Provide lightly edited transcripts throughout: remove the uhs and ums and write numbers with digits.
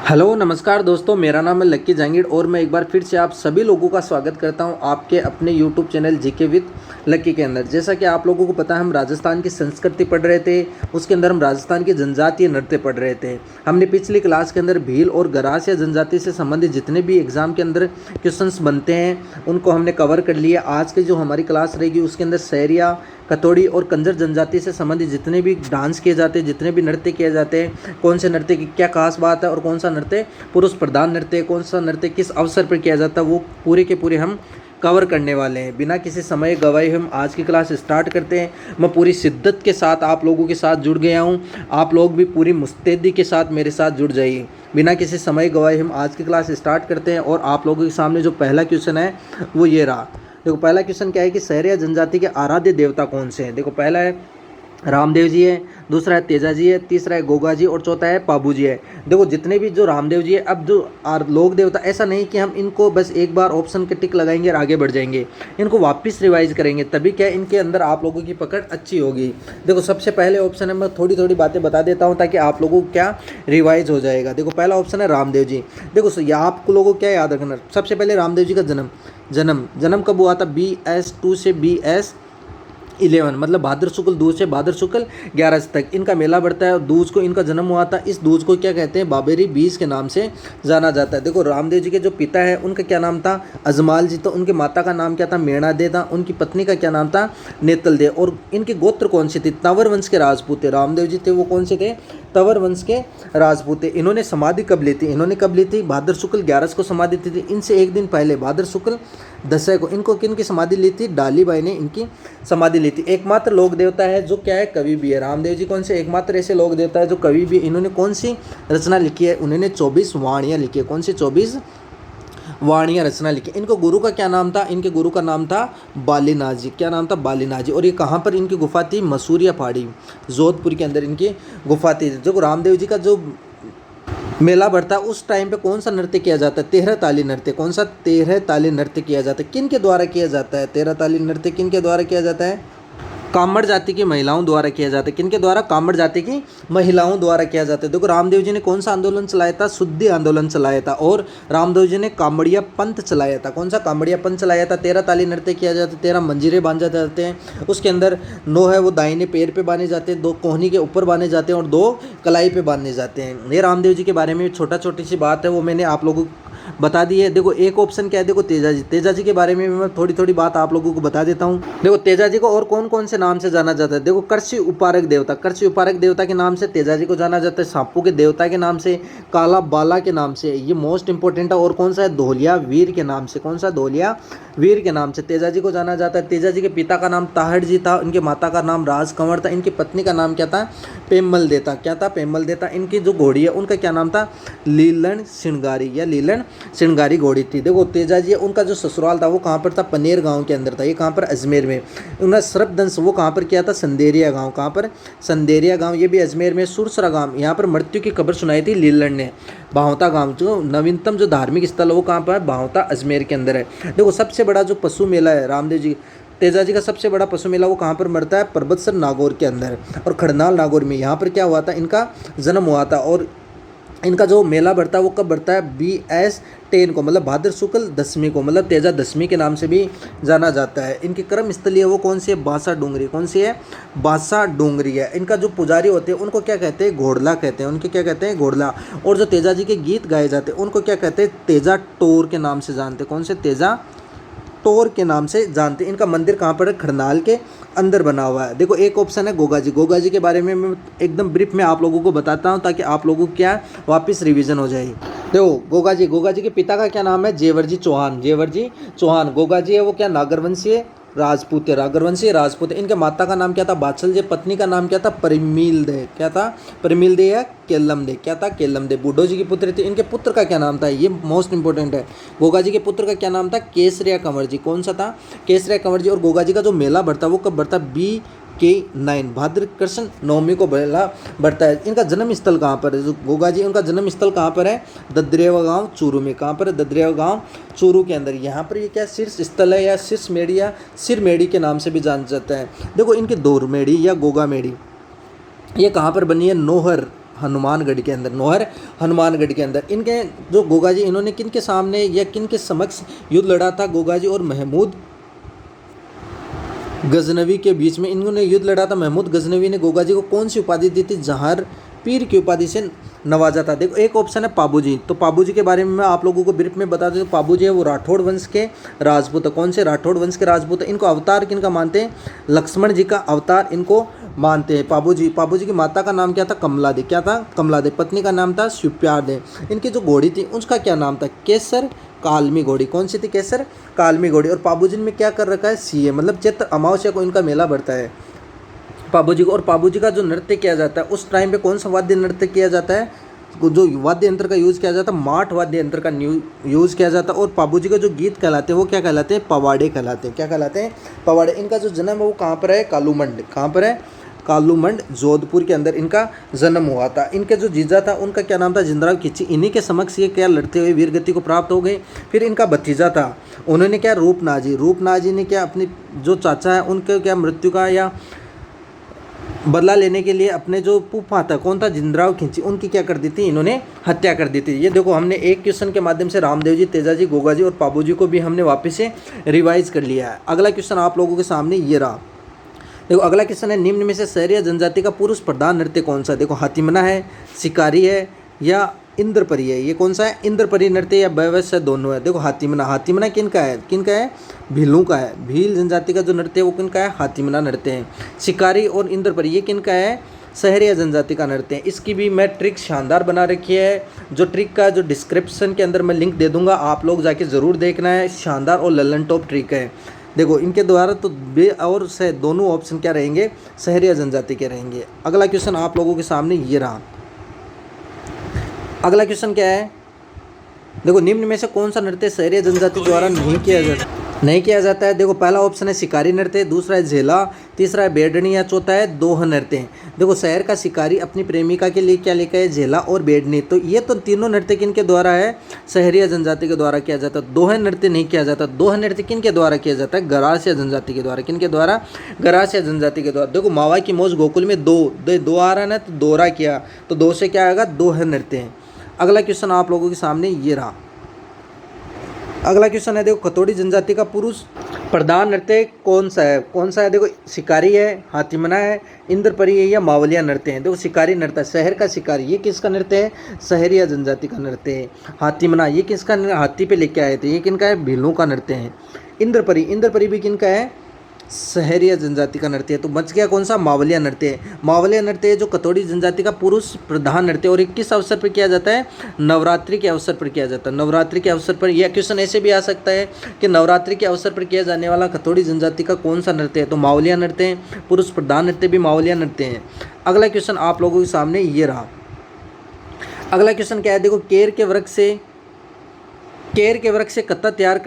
Hello नमस्कार दोस्तों, मेरा नाम है लक्की जहांगीर और मैं एक बार फिर से आप सभी लोगों का स्वागत करता हूं आपके अपने यूट्यूब चैनल जीके विद लक्की के अंदर। जैसा कि आप लोगों को पता है, हम राजस्थान की संस्कृति पढ़ रहे थे, उसके अंदर हम राजस्थान के जनजातीय नृत्य पढ़ रहे थे। हमने पिछली क्लास के अंदर भील और गरास या जनजाति से संबंधित जितने भी एग्जाम के अंदर क्वेश्चंस बनते हैं उनको हमने कवर कर लिया। आज की जो हमारी क्लास रहेगी उसके अंदर सहरिया, कतोड़ी और कंजर जनजाति से संबंधित जितने भी डांस किए जाते हैं, जितने भी नृत्य किए जाते हैं, कौन से नृत्य की क्या खास बात है और कौन सा नृत्य पुरुष प्रधान नृत्य, कौन सा नृत्य किस अवसर पर किया जाता है, वो पूरे के पूरे हम कवर करने वाले हैं। बिना किसी समय गवाए हम आज की क्लास स्टार्ट करते हैं। मैं पूरी शिद्दत के साथ आप लोगों के साथ जुड़ गया हूँ, आप लोग भी पूरी मुस्तैदी के साथ मेरे साथ जुड़ जाइए। बिना किसी समय गवाए हम आज की क्लास स्टार्ट करते हैं और आप लोगों के सामने जो पहला क्वेश्चन है वो ये रहा। देखो पहला क्वेश्चन क्या है कि सहरिया जनजाति के आराध्य देवता कौन से हैं। देखो पहला है रामदेव जी है, दूसरा है तेजा जी है, तीसरा है गोगा जी और चौथा है पाबू जी है। देखो जितने भी जो रामदेव जी है, अब जो लोक देवता, ऐसा नहीं कि हम इनको बस एक बार ऑप्शन के टिक लगाएंगे और आगे बढ़ जाएंगे, इनको वापस रिवाइज करेंगे तभी क्या इनके अंदर आप लोगों की पकड़ अच्छी होगी। देखो सबसे पहले ऑप्शन है, मैं थोड़ी थोड़ी बातें बता देता हूँ ताकि आप लोगों को क्या रिवाइज हो जाएगा। देखो पहला ऑप्शन है रामदेव जी। देखो आप लोगों को क्या याद रखना, सबसे पहले रामदेव जी का जन्म कब हुआ था? BS2 से BS11, मतलब भाद्र शुक्ल दूज से भाद्र शुक्ल 11 तक इनका मेला बढ़ता है और दूज को इनका जन्म हुआ था। इस दूज को क्या कहते हैं? बाबेरी बीज के नाम से जाना जाता है। देखो रामदेव जी के जो पिता है उनका क्या नाम था? अजमाल जी। तो उनके माता का नाम क्या था? मेणा दे था। उनकी पत्नी का क्या नाम था? नेतल दे। और इनके गोत्र कौन से थे? तंवर वंश के राजपूत थे। रामदेव जी थे वो कौन से थे? तंवर वंश के राजपूत थे। इन्होंने समाधि कब ली थी? इन्होंने कब ली थी? भाद्र शुक्ल 11 को समाधि ली थी। इनसे एक दिन पहले भाद्र शुक्ल 10 को इनको किन की समाधि ली थी? डाली बाई ने इनकी समाधि ली थी। एकमात्र लोक देवता है जो क्या है? कवि भी है। रामदेव जी कौन से एकमात्र ऐसे लोक देवता है जो कवि भी। इन्होंने कौन सी रचना लिखी है? उन्होंने 24 वाणियाँ लिखी है। कौन सी 24 वाणियाँ रचना लिखी। इनको गुरु का क्या नाम था? इनके गुरु का नाम था बालीनाथ जी। क्या नाम था? बालीनाथ जी। और ये कहाँ पर इनकी गुफा थी? मसूरिया पहाड़ी, जोधपुर के अंदर इनकी गुफा थी। जो रामदेव जी का जो मेला बढ़ता है उस टाइम पे कौन सा नृत्य किया जाता है? 13 ताली नृत्य। कौन सा? 13 ताली नृत्य किया जाता है। किन के द्वारा किया जाता है 13 ताली नृत्य? किन के द्वारा किया जाता है? कामड़ जाति की महिलाओं द्वारा किया जाता है। किनके द्वारा? कामड़ जाति की महिलाओं द्वारा किया जाता है। देखो रामदेव जी ने कौन सा आंदोलन चलाया था? शुद्धि आंदोलन चलाया था। और रामदेव जी ने कामड़िया पंथ चलाया था। कौन सा? कामड़िया पंथ चलाया था। 13 ताली नृत्य किया जाता है, 13 मंजीरे बांधे जाते हैं। उसके अंदर 9 है वो दाहिने पैर पे बांधे जाते हैं, 2 कोहनी के ऊपर बांधे जाते हैं और 2 कलाई पे बांधे जाते हैं। ये रामदेव जी के बारे में छोटी सी बात है, वो मैंने आप लोगों को बता दी है। देखो एक ऑप्शन क्या है? देखो तेजा जी के बारे में मैं थोड़ी बात आप लोगों को बता देता हूँ। देखो तेजा जी को और कौन कौन से नाम से जाना जाता है? देखो कृषि उपारक देवता, कृषि उपारक देवता के नाम से तेजा जी को जाना जाता है। सांपू के देवता के नाम से, काला बाला के नाम से, ये मोस्ट इंपॉर्टेंट है। और कौन सा है? धोलिया वीर के नाम से। कौन सा? धोलिया वीर के नाम से तेजा जी को जाना जाता है। तेजा जी के पिता का नाम ताहड़ जी था, इनके माता का नाम राज कंवर था, इनकी पत्नी का नाम क्या था? पेमल देता। क्या था? पेमल देता। इनकी जो घोड़ी है उनका क्या नाम था? लीलन श्रृंगारी या लीलन श्रृंगारी घोड़ी थी। देखो तेजा जी उनका जो ससुराल था वो कहाँ पर था? पनेर गांव के अंदर था। ये कहाँ पर? अजमेर में। उन्होंने सर्पदंश वो कहाँ पर किया था? संदेरिया गांव। कहाँ पर? संदेरिया गांव, ये भी अजमेर में। सुरसरा गांव, यहाँ पर मृत्यु की खबर सुनाई थी लीलन ने। भावता गांव, जो नवीनतम जो धार्मिक स्थल है वो कहाँ पर है? भावता अजमेर के अंदर है। देखो सबसे बड़ा जो पशु मेला है रामदेव जी तेजा जी का, सबसे बड़ा पशु मेला वो कहाँ पर मरता है? परबतसर नागौर के अंदर और खड़नाल नागौर में। यहाँ पर क्या हुआ था? इनका जन्म हुआ था। और इनका जो मेला बढ़ता है वो कब बढ़ता है? BS10 को, मतलब भाद्र शुक्ल 10वीं को, मतलब तेजा दशमी के नाम से भी जाना जाता है। इनकी कर्म स्थली है वो कौन सी है? बासा डूंगरी। कौन सी है? बासा डूंगरी है। इनका जो पुजारी होते हैं उनको क्या कहते हैं? घोड़ला कहते हैं। उनके क्या कहते हैं? घोड़ला। और जो तेजा जी के गीत गाए जाते हैं उनको क्या कहते हैं? तेजा टोर के नाम से जानते हैं। कौन से? तेजा टोर के नाम से जानते हैं। इनका मंदिर कहाँ पर है? खड़नाल के अंदर बना हुआ है। देखो एक ऑप्शन है गोगा जी। गोगा जी के बारे में मैं एकदम ब्रीफ में आप लोगों को बताता हूँ ताकि आप लोगों को क्या वापस रिवीजन हो जाए। देखो गोगा जी के पिता का क्या नाम है? जेवर जी चौहान। जेवर जी चौहान। गोगा जी है वो क्या? नागरवंशी राजपूत है। नागरवंशी राजपूत है। इनके माता का नाम क्या था? बाछल जी। पत्नी का नाम क्या था? परिमील दे। क्या था? परिमील दे या केलम दे। क्या था? केलम दे। बूढ़ो जी की पुत्री थी। इनके पुत्र का क्या नाम था? ये मोस्ट इंपॉर्टेंट है। गोगा जी के पुत्र का क्या नाम था? केसरिया कंवर जी। कौन सा था? केसरिया कंवर जी। और गोगा जी का जो मेला बढ़ता है वो कब बढ़ता है? BK9 भाद्र कृष्ण नवमी को मेला बढ़ता है। इनका जन्म स्थल कहाँ पर है? जो गोगा जी उनका जन्म स्थल कहाँ पर है? ददरेवा गांव चूरू में। कहाँ पर है? ददरेवा गांव चूरू के अंदर। यहाँ पर ये क्या शीर्ष स्थल है या शीर्ष मेड़ी या सिर मेड़ी के नाम से भी जाना जाता है। देखो इनकी दौर मेड़ी या गोगा मेड़ी ये कहाँ पर बनी है? नोहर हनुमानगढ़ के अंदर, नौहर हनुमानगढ़ के अंदर। इनके जो गोगा जी, इन्होंने किन के सामने या किन के समक्ष युद्ध लड़ा था? गोगा जी और महमूद गजनवी के बीच में इन्होंने युद्ध लड़ा था। महमूद गजनवी ने गोगा जी को कौन सी उपाधि दी थी? जहार पीर की उपाधि से नवाजा था। देखो एक ऑप्शन है पाबूजी, तो पाबूजी के बारे में मैं आप लोगों को ब्रीफ में बता दूं। पाबूजी है वो राठौड़ वंश के राजपूत है। कौन से? राठौड़ वंश के राजपूत है। इनको अवतार किनका मानते हैं? लक्ष्मण जी का अवतार इनको मानते हैं पाबूजी। पाबूजी की माता का नाम क्या था? कमला दे। क्या था? कमला दे। पत्नी का नाम था शिवप्यार दे। इनकी जो घोड़ी थी उसका क्या नाम था? केसर कालमी घोड़ी। कौन सी थी? केसर कालमी घोड़ी। और पाबूजी ने क्या कर रखा है? सीए, मतलब चैत्र अमावस्या को इनका मेला बढ़ता है पाबूजी को। और पाबूजी का जो नृत्य किया जाता है उस टाइम पे कौन सा वाद्य नृत्य किया जाता है? जो वाद्य यंत्र का यूज़ किया जाता है, माठ वाद्य यंत्र का यूज़ किया जाता है। और पाबूजी का जो गीत कहलाते हैं वो क्या कहलाते हैं? पवाड़े कहलाते हैं। क्या कहलाते हैं? पवाड़े। इनका जो जन्म है वो कहाँ पर है? कालूमंड। कहाँ पर है? कालूमंड जोधपुर के अंदर इनका जन्म हुआ था। इनके जो जीजा था उनका क्या नाम था? जिंदराव खिच्ची। इन्हीं के समक्ष ये क्या लड़ते हुए वीरगति को प्राप्त हो गए। फिर इनका भतीजा था, उन्होंने क्या? रूपनाजी। रूपनाजी ने क्या अपनी जो चाचा है उनके क्या मृत्यु का या बदला लेने के लिए अपने जो फूफा था, कौन था? जिंदराव खिंची, उनकी क्या कर दी थी? इन्होंने हत्या कर दी थी। ये देखो हमने एक क्वेश्चन के माध्यम से रामदेव जी, तेजा जी, गोगा जी और पाबूजी को भी हमने वापस से रिवाइज कर लिया है। अगला क्वेश्चन आप लोगों के सामने ये रहा। देखो अगला क्वेश्चन है, निम्न में से शहरी जनजाति का पुरुष प्रधान नृत्य कौन सा? देखो हातिमना है, शिकारी है या इंद्रपरी है। ये कौन सा है? इंद्रपरी नृत्य या वैवस्य दोनों है। देखो हातिमना, हातिमना किनका है? किनका है? भीलों का है। भील जनजाति का जो नृत्य है वो किनका है? हातिमना नृत्य है। शिकारी और इंद्रपरी ये किनका है? शहरिया जनजाति का नृत्य है। इसकी भी मैं ट्रिक शानदार बना रखी है, जो ट्रिक का जो डिस्क्रिप्शन के अंदर मैं लिंक दे दूंगा, आप लोग जाके ज़रूर देखना है। शानदार और लल्लन टॉप ट्रिक है। देखो इनके द्वारा तो बे और से दोनों ऑप्शन क्या रहेंगे? शहरिया जनजाति के रहेंगे। अगला क्वेश्चन आप लोगों के सामने ये रहा। अगला क्वेश्चन क्या है? देखो निम्न में से कौन सा नृत्य शहरिया जनजाति द्वारा नहीं किया जाता है? देखो पहला ऑप्शन है शिकारी नृत्य, दूसरा है झेला, तीसरा है बेडनी या चौथा है दोह नृत्य। देखो शहर का शिकारी अपनी प्रेमिका के लिए क्या लेकर है? झेला और बेडनी। तो ये तो तीनों नृत्य किनके द्वारा है? शहरिया जनजाति के द्वारा किया जाता है। दोह नृत्य नहीं किया जाता। दोह नृत्य किनके द्वारा किया जाता है? गरासिया जनजाति के द्वारा। किनके द्वारा? गरासिया जनजाति के द्वारा। देखो मावा की मौज गोकुल में दो आ रहा है ना, तो दोहरा किया तो दो से क्या आएगा? दोह नृत्य। अगला क्वेश्चन आप लोगों के सामने ये रहा। अगला क्वेश्चन है, देखो खतोड़ी जनजाति का पुरुष प्रधान नृत्य कौन सा है? कौन सा है? देखो शिकारी है, हातिमना है, इंद्रपरी है या मावलिया नृत्य है। देखो शिकारी नृत्य, शहर का शिकारी, ये किसका नृत्य है? शहरिया जनजाति का नृत्य है। हातिमना ये किसका? हाथी पे लेके आए थे, ये किनका है? भीलों का नृत्य है। इंद्रपरी, इंद्रपरी भी किनका है? शहरिया जनजाति का नृत्य है। तो बच गया कौन सा? मावलिया नृत्य है। मावलिया नृत्य है जो कतोड़ी जनजाति का पुरुष प्रधान नृत्य, और 21 अवसर पर किया जाता है? नवरात्रि के अवसर पर किया जाता है। नवरात्रि के अवसर पर। यह क्वेश्चन ऐसे भी आ सकता है कि नवरात्रि के अवसर पर किया जाने वाला कतोड़ी जनजाति का कौन सा नृत्य है? तो मावलिया नृत्य है। पुरुष प्रधान नृत्य भी मावलिया नृत्य है। अगला क्वेश्चन आप लोगों के सामने ये रहा। अगला क्वेश्चन क्या है? देखो केर के वृक्ष से कत्ता तैयार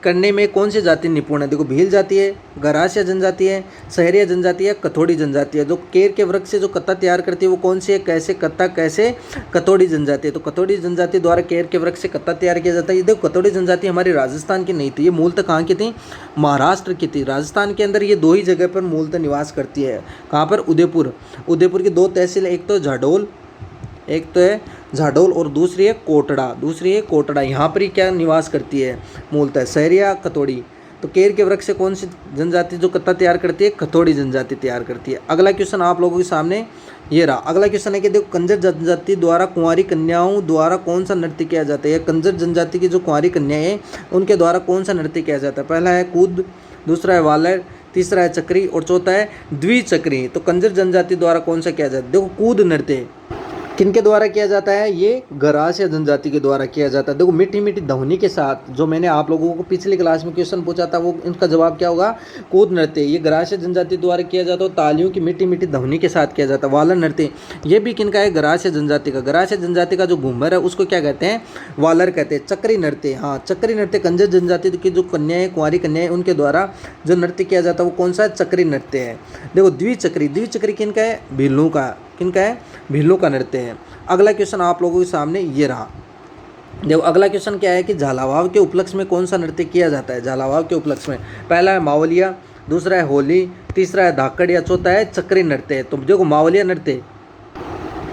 करने में कौन सी जाति निपुण है? देखो भील जाति है, गरासिया जनजाति है, शहरिया जनजाति है, कथोड़ी जनजाति है। जो केर के वृक्ष से जो कत्ता तैयार करती है वो कौन सी है? कैसे कत्ता, कैसे? कथोड़ी जनजाति है। तो कथोड़ी जनजाति द्वारा केर के वृक्ष से कत्ता तैयार किया जाता है। ये देखो कथोड़ी जनजाति हमारी राजस्थान की नहीं थी, ये मूलतः कहाँ की थी? महाराष्ट्र की थी। राजस्थान के अंदर ये दो ही जगह पर मूलतः निवास करती है। कहाँ पर? उदयपुर। उदयपुर की दो तहसील, एक तो झाडोल और दूसरी है कोटड़ा। यहाँ पर ही क्या निवास करती है? मूलतः शहरिया कथोड़ी। तो केर के वृक्ष से कौन सी जनजाति जो कत्ता तैयार करती है? कथोड़ी जनजाति तैयार करती है। अगला क्वेश्चन आप लोगों के सामने ये रहा। अगला क्वेश्चन है कि देखो कंजर जनजाति द्वारा कुंवारी कन्याओं द्वारा कौन सा नृत्य किया जाता है? कंजर जनजाति की जो कुंवारी कन्याएं हैं उनके द्वारा कौन सा नृत्य किया जाता है? पहला है कूद, दूसरा है वालर, तीसरा है चक्री और चौथा है द्विचक्री। तो कंजर जनजाति द्वारा कौन सा किया जाता है? देखो कूद नृत्य किनके द्वारा किया जाता है? ये गरासिया जनजाति के द्वारा किया जाता है। देखो मीठी मीठी ध्वनि के साथ, जो मैंने आप लोगों को पिछली क्लास में क्वेश्चन पूछा था वो इनका जवाब क्या होगा? कूद नृत्य। ये गरासिया जनजाति द्वारा किया जाता है। तालियों की मीठी मीठी ध्वनि के साथ किया जाता है। वालर नृत्य ये भी किनका है? गरासिया जनजाति का। गरासिया जनजाति का जो घूमर है उसको क्या कहते हैं? वालर कहते हैं। चक्री नृत्य, हाँ चक्री नृत्य कंजर जनजाति की जो कन्याएं, कुंवारी कन्याएं, उनके द्वारा जो नृत्य किया जाता है वो कौन सा है? चक्री नृत्य है। देखो द्विचक्री किनका है? भीलों का। किनका है? भीलों का नृत्य है। अगला क्वेश्चन आप लोगों के सामने ये रहा। देखो अगला क्वेश्चन क्या है कि झालावाड़ के उपलक्ष्य में कौन सा नृत्य किया जाता है? झालावाड़ के उपलक्ष्य में पहला है मावलिया, दूसरा है होली, तीसरा है धाकड़ या चौथा है चक्री नृत्य। तो देखो मावलिया नृत्य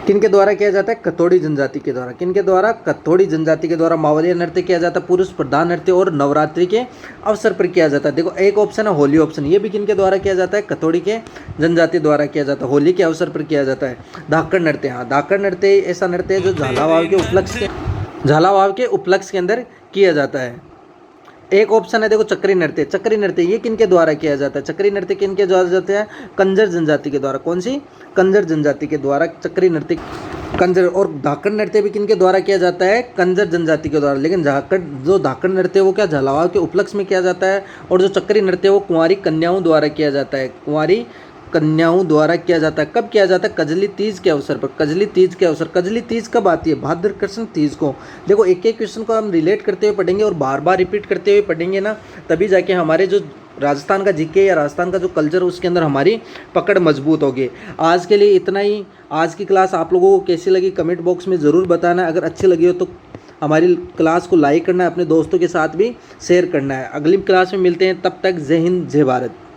किनके द्वारा किया जाता है? कथोड़ी जनजाति के द्वारा। किनके द्वारा? कथोड़ी जनजाति के द्वारा मावलिया नृत्य किया जाता है, पुरुष प्रधान नृत्य और नवरात्रि के अवसर पर किया जाता है। देखो एक ऑप्शन है होली ऑप्शन, ये भी किनके द्वारा किया जाता है? कथोड़ी के जनजाति द्वारा किया जाता है, होली के अवसर पर किया जाता है। धाकड़ नृत्य, हाँ धाकड़ नृत्य ऐसा नृत्य है जो झालावाड़ के उपलक्ष्य के अंदर किया जाता है। एक ऑप्शन है देखो चक्री नृत्य। चक्री नृत्य ये किनके द्वारा किया जाता है? चक्री नृत्य किनके द्वारा जाता है? कंजर जनजाति के द्वारा। कौन सी? कंजर जनजाति के द्वारा चक्री नृत्य। कंजर और धाकड़ नृत्य भी किनके द्वारा किया जाता है? कंजर जनजाति के द्वारा। लेकिन धाकड़ नृत्य है वो क्या झालावाड़ के उपलक्ष्य में किया जाता है, और जो चक्री नृत्य है वो कुंवारी कन्याओं द्वारा किया जाता है। कुंवारी कन्याओं द्वारा किया जाता है। कब किया जाता है? कजली तीज के अवसर पर। कजली तीज के अवसर, कजली तीज कब आती है? भाद्र कृष्ण तीज को। देखो एक एक क्वेश्चन को हम रिलेट करते हुए पढ़ेंगे और बार बार रिपीट करते हुए पढ़ेंगे ना, तभी जाके हमारे जो राजस्थान का जीके या राजस्थान का जो कल्चर उसके अंदर हमारी पकड़ मजबूत होगी। आज के लिए इतना ही। आज की क्लास आप लोगों को कैसी लगी कमेंट बॉक्स में ज़रूर बताना। अगर अच्छी लगी हो तो हमारी क्लास को लाइक करना है, अपने दोस्तों के साथ भी शेयर करना है। अगली क्लास में मिलते हैं, तब तक जय हिंद जय भारत।